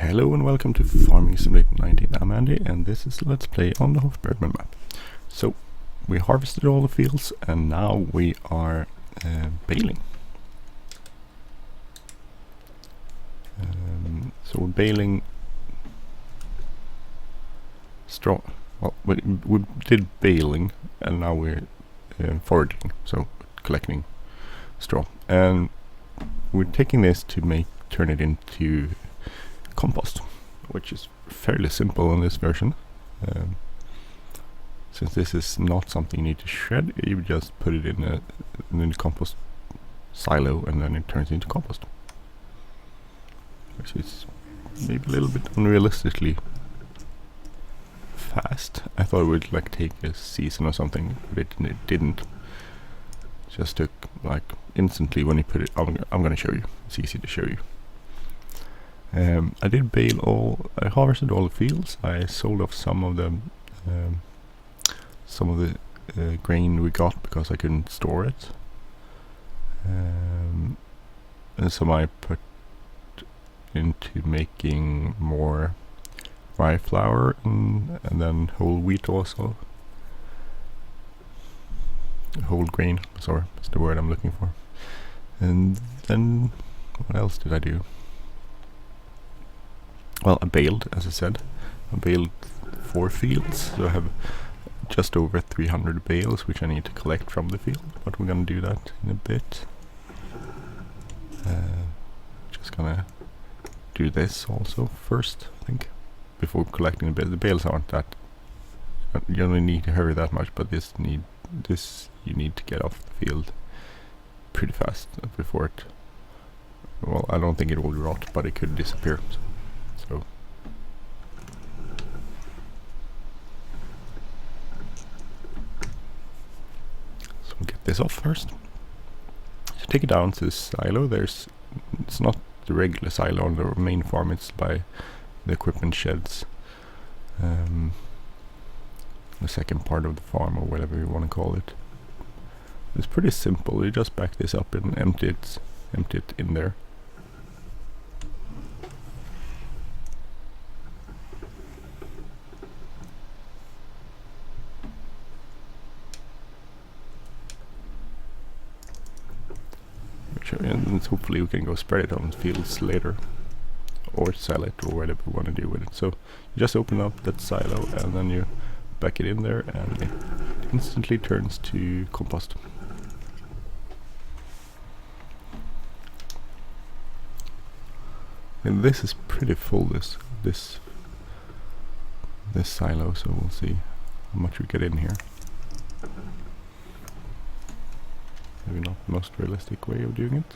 Hello and welcome to Farming Simulator 19. I'm Andy and this is Let's Play on the Hof Bergmann map. So, we harvested all the fields and now we are baling. So we're baling straw. Well, we did baling and now we're foraging, so collecting straw. And we're taking this to turn it into compost, which is fairly simple in this version. Since this is not something you need to shred, you just put it in a compost silo and then it turns into compost. Which is maybe a little bit unrealistically fast. I thought it would like take a season or something, but it didn't. It just took like instantly when you put it. I'm gonna show you. It's easy to show you. I did bale I harvested all the fields. I sold off some of the grain we got because I couldn't store it. And some I put into making more rye flour and then whole wheat also. Whole grain, sorry, that's the word I'm looking for. And then what else did I do? Well, I baled, as I said. I baled 4 fields, so I have just over 300 bales, which I need to collect from the field, but we're gonna do that in a bit. Just gonna do this also first, I think, before collecting the bales. The bales aren't that, you only need to hurry that much, but this you need to get off the field pretty fast before it, well, I don't think it will rot, but it could disappear. So we'll get this off first. So take it down to the silo. It's not the regular silo on the main farm, it's by the equipment sheds. The second part of the farm, or whatever you want to call it. It's pretty simple. You just back this up and empty it in there. And hopefully we can go spread it on fields later or sell it or whatever we want to do with it. So you just open up that silo and then you back it in there and it instantly turns to compost. And this is pretty full, this silo, so we'll see how much we get in here. Maybe not the most realistic way of doing it.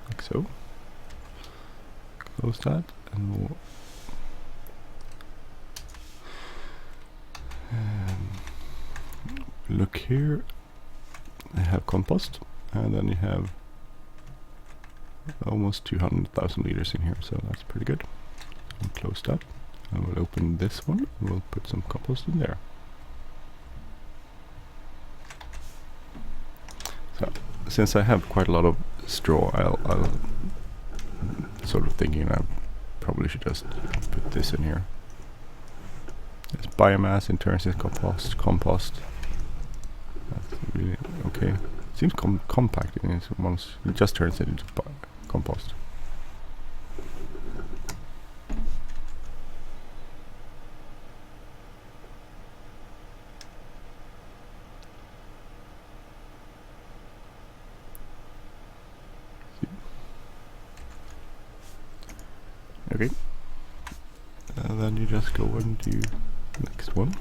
Like so. Close that and we'll look here. I have compost and then you have almost 200,000 liters in here, so that's pretty good. We'll close that and we'll open this one and we'll put some compost in there. So since I have quite a lot of straw, I'll sort of thinking I probably should just put this in here. It's biomass in turns into compost. That's really okay. It seems compact. Once it just turns it into compost. Okay. And then you just go and do the next one.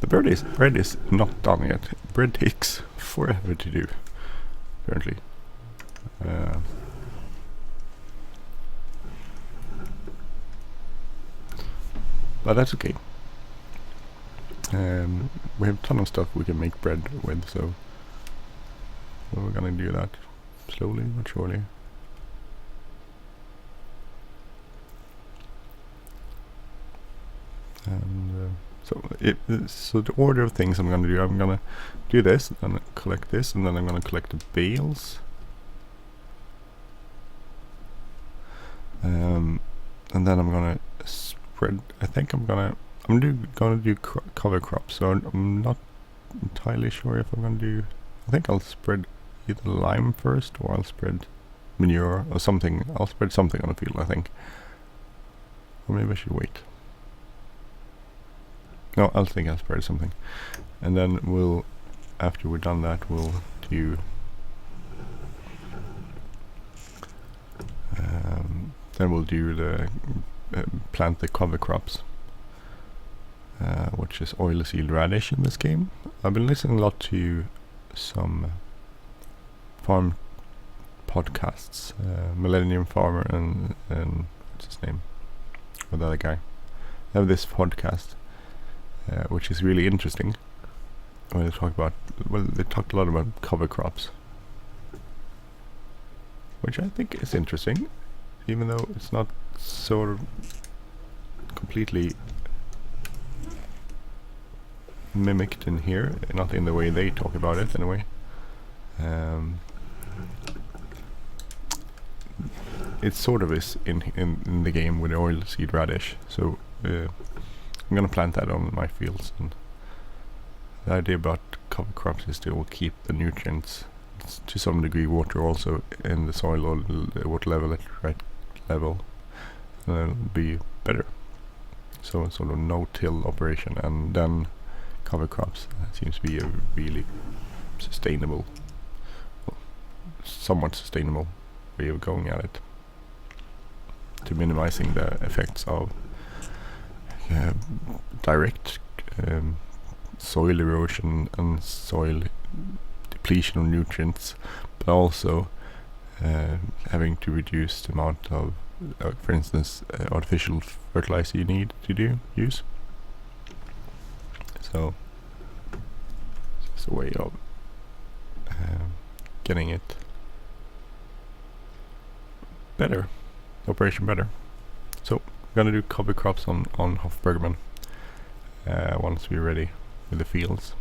The bread is not done yet. Bread takes forever to do, apparently. But that's okay. We have a ton of stuff we can make bread with, so we're gonna do that slowly but surely. And so the order of things I'm gonna do this, and collect this, and then I'm gonna collect the bales. And then I'm gonna spread. I think I'm gonna do cover crops. So I'm not entirely sure if I'm gonna do. I think I'll spread either lime first, or I'll spread manure or something. I'll spread something on the field, I think. Or maybe I should wait. No, I'll spread something, and then after we're done that, we'll do. Then we'll do the plant the cover crops, which is oilseed radish in this game. I've been listening a lot to some farm podcasts, Millennium Farmer and what's his name, or the other guy. They have this podcast, which is really interesting. When they talk about, they talked a lot about cover crops, which I think is interesting, even though it's not sort of completely mimicked in here, not in the way they talk about it anyway. It sort of is in the game with the oilseed radish, so I'm gonna plant that on my fields. And the idea about cover crops is to keep the nutrients to some degree, water also in the soil, or the water level at the right level, and then it'll be better. So it's sort of no-till operation, and then cover crops seems to be a really sustainable, well, somewhat sustainable way of going at it, to minimizing the effects of direct soil erosion and soil depletion of nutrients, but also having to reduce the amount of, for instance, artificial fertilizer you need to use. So it's a way of getting it better, operation better. So we're gonna do cover crops on Hof Bergmann once we're ready with the fields.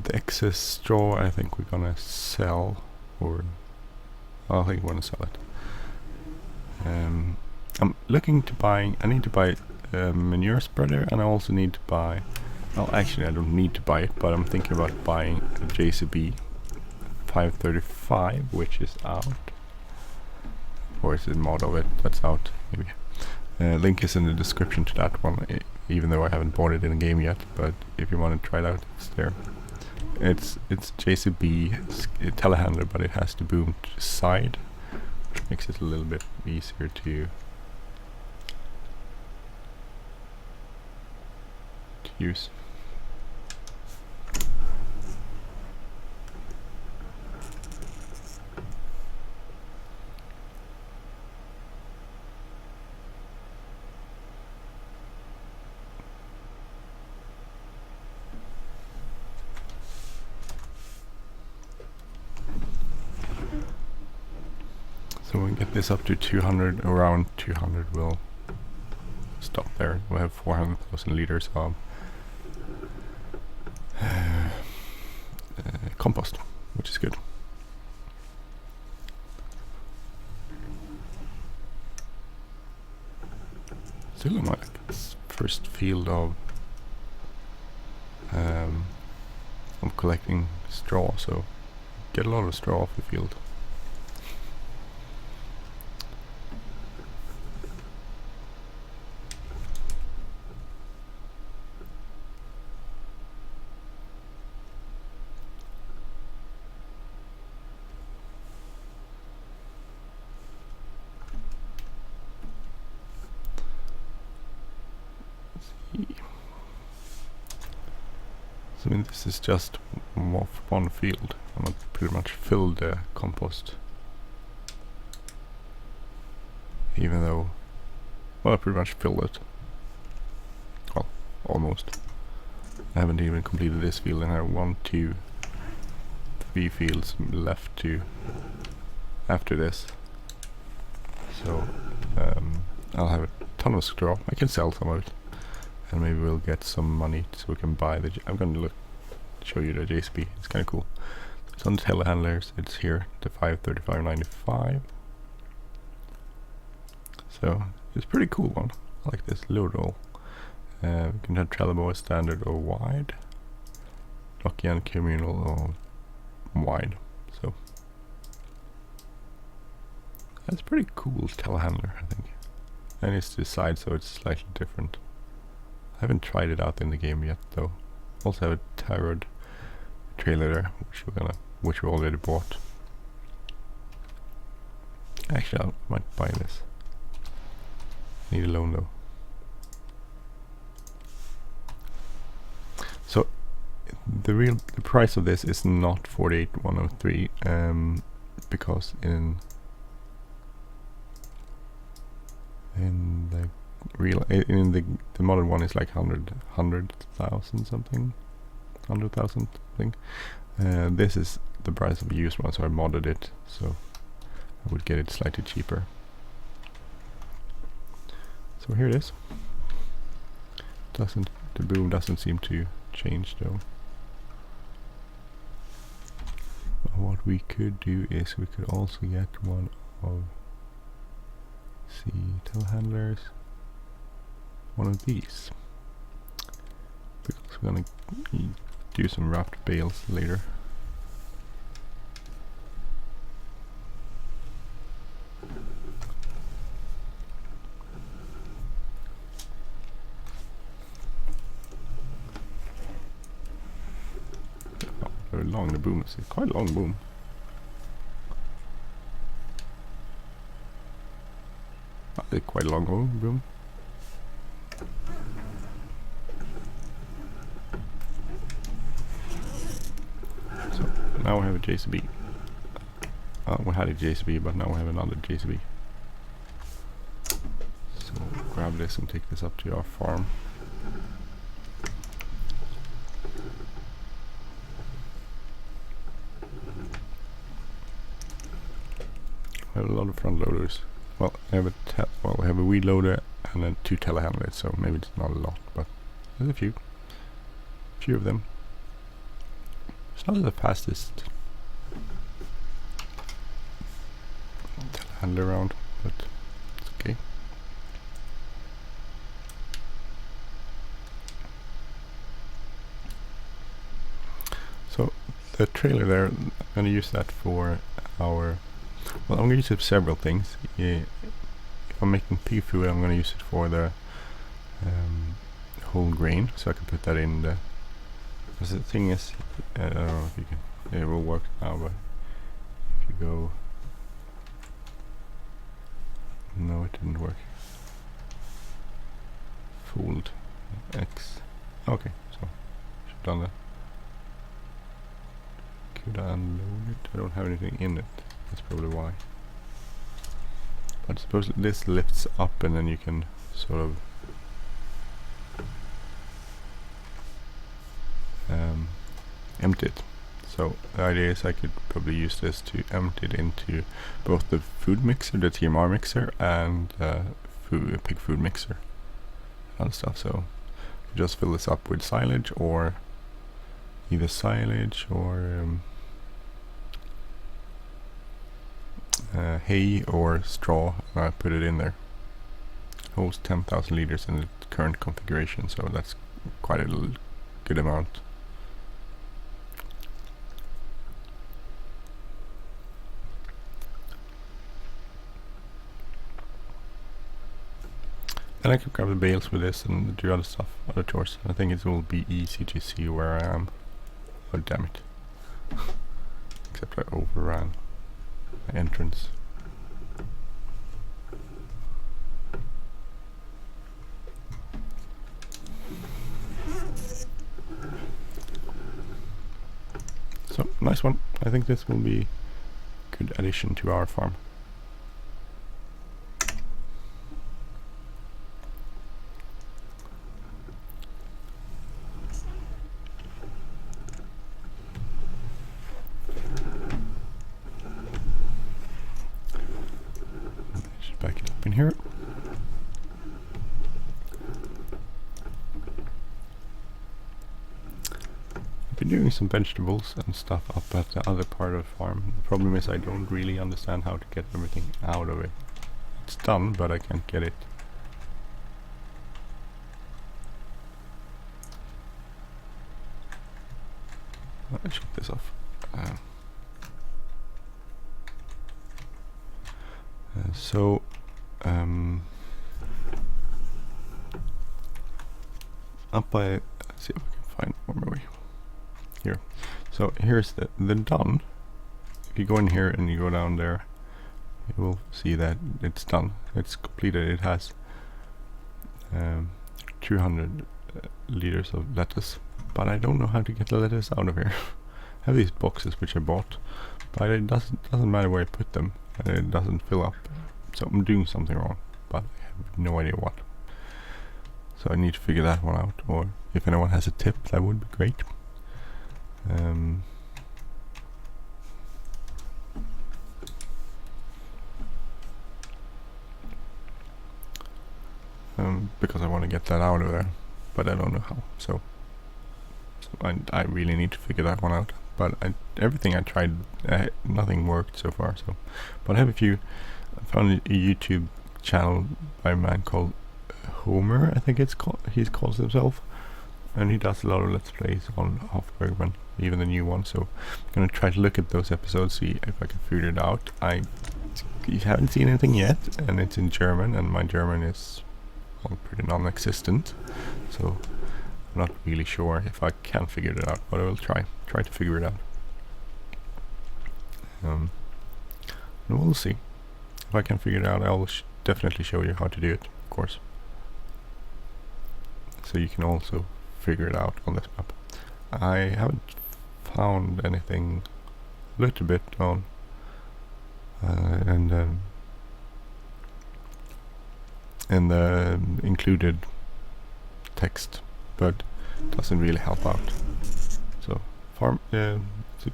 The excess straw I think we're gonna sell, or I think we're gonna sell it. I'm looking to buy, I need to buy a manure spreader, and I also need to buy, well actually I don't need to buy it, but I'm thinking about buying a JCB 535, which is out. Or is it a mod of it that's out, maybe. Link is in the description to that one, even though I haven't bought it in the game yet, but if you want to try it out, it's there. It's JCB, it's a telehandler, but it has the boom to the side, which makes it a little bit easier to use. So when we get this up to 200, around 200, we'll stop there. We'll have 400,000 liters of compost, which is good. Still in my first field of collecting straw, so get a lot of straw off the field. So I mean, this is just one field, and I've pretty much filled the compost, even though Well, I pretty much filled it. Well, almost. I haven't even completed this field, and I have 1, 2, 3 fields left to after this. So I'll have a ton of straw. I can sell some of it, and maybe we'll get some money so we can buy the. I'm going to show you the JCB. It's kind of cool. It's on the telehandlers. It's here, the 535.95. So it's a pretty cool one. I like this load roll. We can have travelable, standard, or wide. Lucky and communal or wide. So that's pretty cool telehandler, I think. And it's the side, so it's slightly different. I haven't tried it out in the game yet, though. Also have a Taarup trailer there, which we already bought. Actually, I might buy this. Need a loan though. So the price of this is not 48,103, because in the real the modern one is like 100,000 something, 100,000 thing. This is the price of a used one, so I modded it so I would get it slightly cheaper. So here it is. The boom doesn't seem to change though. But what we could do is we could also get one of telehandlers, one of these, because we're gonna do some wrapped bales later. Very long the boom is. It's quite a long boom. Quite a long boom. So now we have a JCB. We had a JCB, but now we have another JCB. So grab this and take this up to our farm. I have a lot of front loaders. Well, I have we have a weed loader and then 2 telehandlers, so maybe it's not a lot, but there's a few of them. It's not the fastest telehandler around, but it's okay. So the trailer there, I'm going to use that for our. Well, I'm going to use it for several things. If I'm making pig food, I'm going to use it for the whole grain, so I can put that in the. Because the thing is, I don't know if you can. It will work now, but if you go. No, it didn't work. Fold X. Okay, so should have done that. Could I unload it? I don't have anything in it. That's probably why. But suppose this lifts up and then you can sort of empty it. So the idea is I could probably use this to empty it into both the food mixer, the TMR mixer, and pig food mixer and stuff. So you just fill this up with silage, or either silage or hay or straw, and I put it in there. Holds 10,000 liters in the current configuration, so that's quite a good amount. Then I can grab the bales with this and do other stuff, other chores. I think it will be easy to see where I am. Oh damn it. Except I overran my entrance. So, nice one. I think this will be a good addition to our farm. here. I've been doing some vegetables and stuff up at the other part of the farm. The problem is I don't really understand how to get everything out of it. It's done, but I can't get it. Let's shut this off. Up by, let's see if we can find one more way. Here. So here's the done. If you go in here and you go down there, you will see that it's done. It's completed. It has 200 liters of lettuce, but I don't know how to get the lettuce out of here. I have these boxes which I bought, but it doesn't matter where I put them, it doesn't fill up. So I'm doing something wrong, but I have no idea what. So I need to figure that one out, or if anyone has a tip, that would be great. Because I want to get that out of there, but I don't know how. So I really need to figure that one out. But everything I tried, nothing worked so far. So, but I found a YouTube channel by a man called Homer, I think he calls himself, and he does a lot of let's plays on Hof Bergmann, even the new one. So I'm gonna try to look at those episodes, see if I can figure it out. I haven't seen anything yet, and it's in German, and my German is pretty non-existent, so I'm not really sure if I can figure it out, but I will try to figure it out. And we'll see. If I can figure it out, I'll definitely show you how to do it, of course. So you can also figure it out on this map. I haven't found anything, a little bit on in the included text, but doesn't really help out. So farm, it's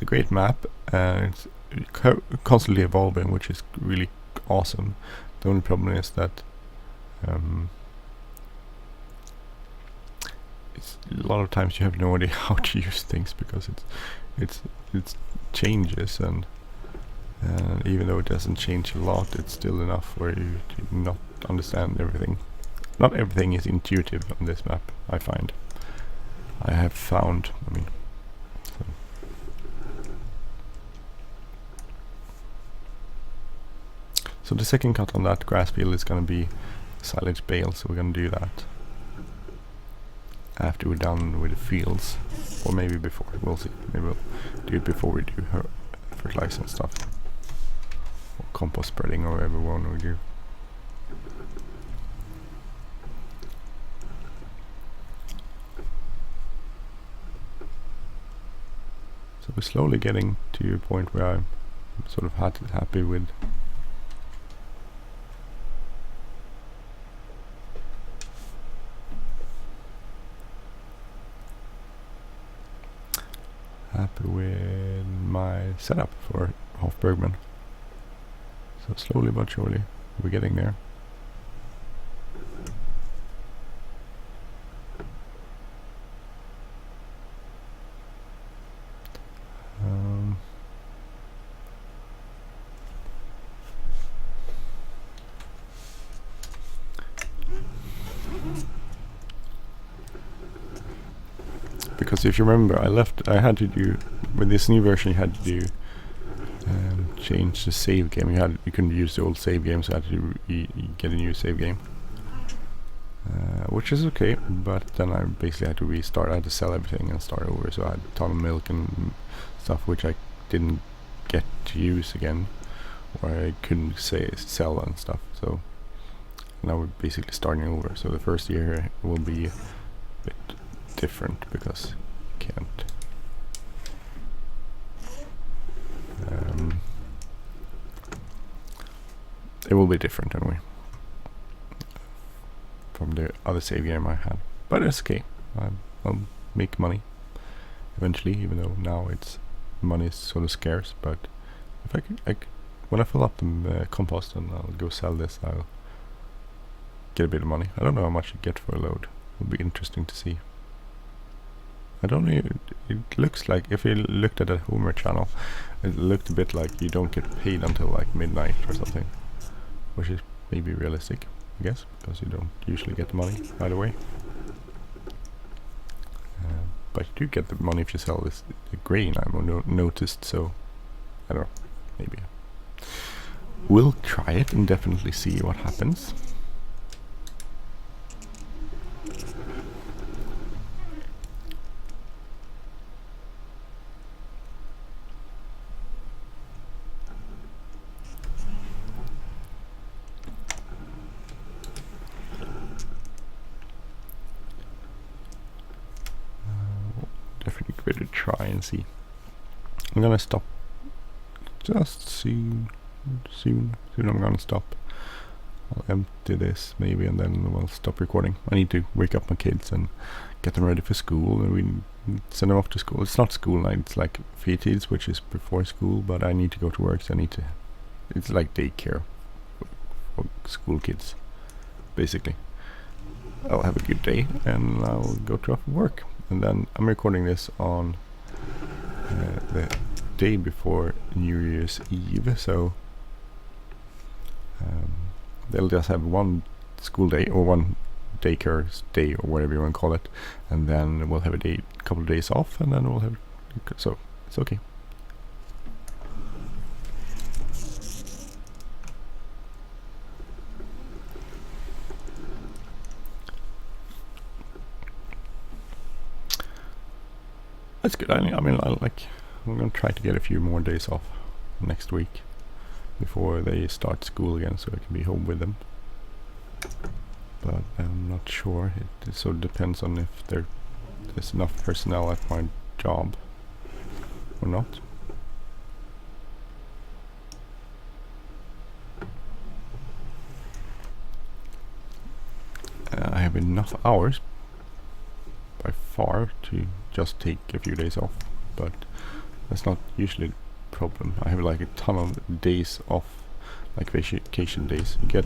a great map, and it's constantly evolving, which is really awesome. The only problem is that it's a lot of times you have no idea how to use things, because it changes, and even though it doesn't change a lot, it's still enough for you to not understand everything. Not everything is intuitive on this map, I find. I have found, I mean, so the second cut on that grass field is going to be silage bale, so we're going to do that after we're done with the fields, or maybe before, we'll see. Maybe we'll do it before we do her fertilizer and stuff, or compost spreading, or whatever one we do. So we're slowly getting to a point where I'm sort of happy with my setup for Hof Bergmann. So slowly but surely we're getting there. Because if you remember, I had to do, with this new version you had to do change the save game. You couldn't use the old save game, so I had to get a new save game, which is okay, but then I basically had to restart. I had to sell everything and start over, so I had a ton of milk and stuff which I didn't get to use again, or I couldn't sell and stuff. So now we're basically starting over. So the first year will be a bit different, because you can't it will be different anyway from the other save game I had, but it's okay. I'll make money eventually, even though now it's money is sort of scarce. But if I could, when I fill up the compost and I'll go sell this, I'll get a bit of money. I don't know how much you get for a load. It'll be interesting to see. I don't know, it looks like, if you looked at the Homer channel, it looked a bit like you don't get paid until like midnight or something, which is maybe realistic, I guess, because you don't usually get the money right away. But you do get the money if you sell this the grain, I've noticed, so I don't know, maybe. We'll try it and definitely see what happens. Definitely give it a try and see. I'm gonna stop just soon. Soon I'm gonna stop. I'll empty this maybe and then we'll stop recording. I need to wake up my kids and get them ready for school, and we send them off to school. It's not school night, it's like fritid, which is before school, but I need to go to work, so I need to, it's like daycare for school kids, basically. I'll have a good day and I'll go to work. And then I'm recording this on the day before New Year's Eve, so they'll just have one school day or one daycare day or whatever you want to call it, and then we'll have a couple of days off, and then we'll have, so it's okay. That's good. I mean, I'm gonna try to get a few more days off next week before they start school again, so I can be home with them. But I'm not sure. It sort of depends on if there's enough personnel at my job or not. I have enough hours by far to just take a few days off, but that's not usually a problem. I have like a ton of days off, like vacation days. You get,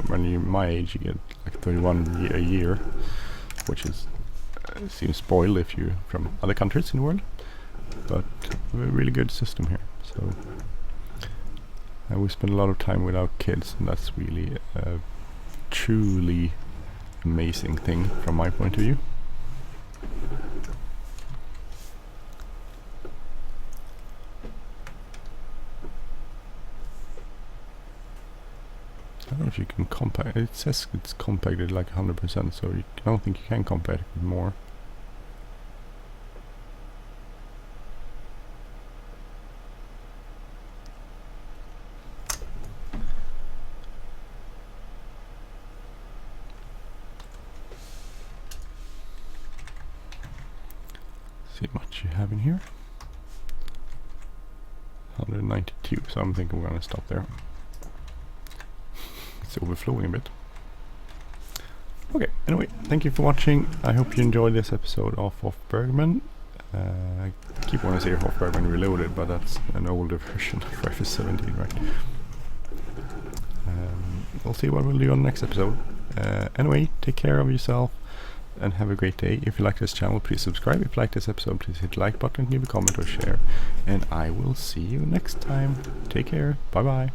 when you're my age, you get like 31 a year, which is seems spoiled if you're from other countries in the world, but we have a really good system here. So we spend a lot of time without kids, and that's really a truly amazing thing from my point of view. I don't know if you can compact. It says it's compacted like 100%, so I don't think you can compact it more. See how much you have in here. 192. So I'm thinking we're gonna stop there. It's overflowing a bit. Okay, anyway, thank you for watching. I hope you enjoyed this episode of Hof Bergmann. I keep wanting to say Hof Bergmann Reloaded, but that's an older version of FS 17, right? We'll see what we'll do on the next episode. Anyway, take care of yourself and have a great day. If you like this channel, please subscribe. If you like this episode, please hit the like button, leave a comment or share. And I will see you next time. Take care. Bye bye.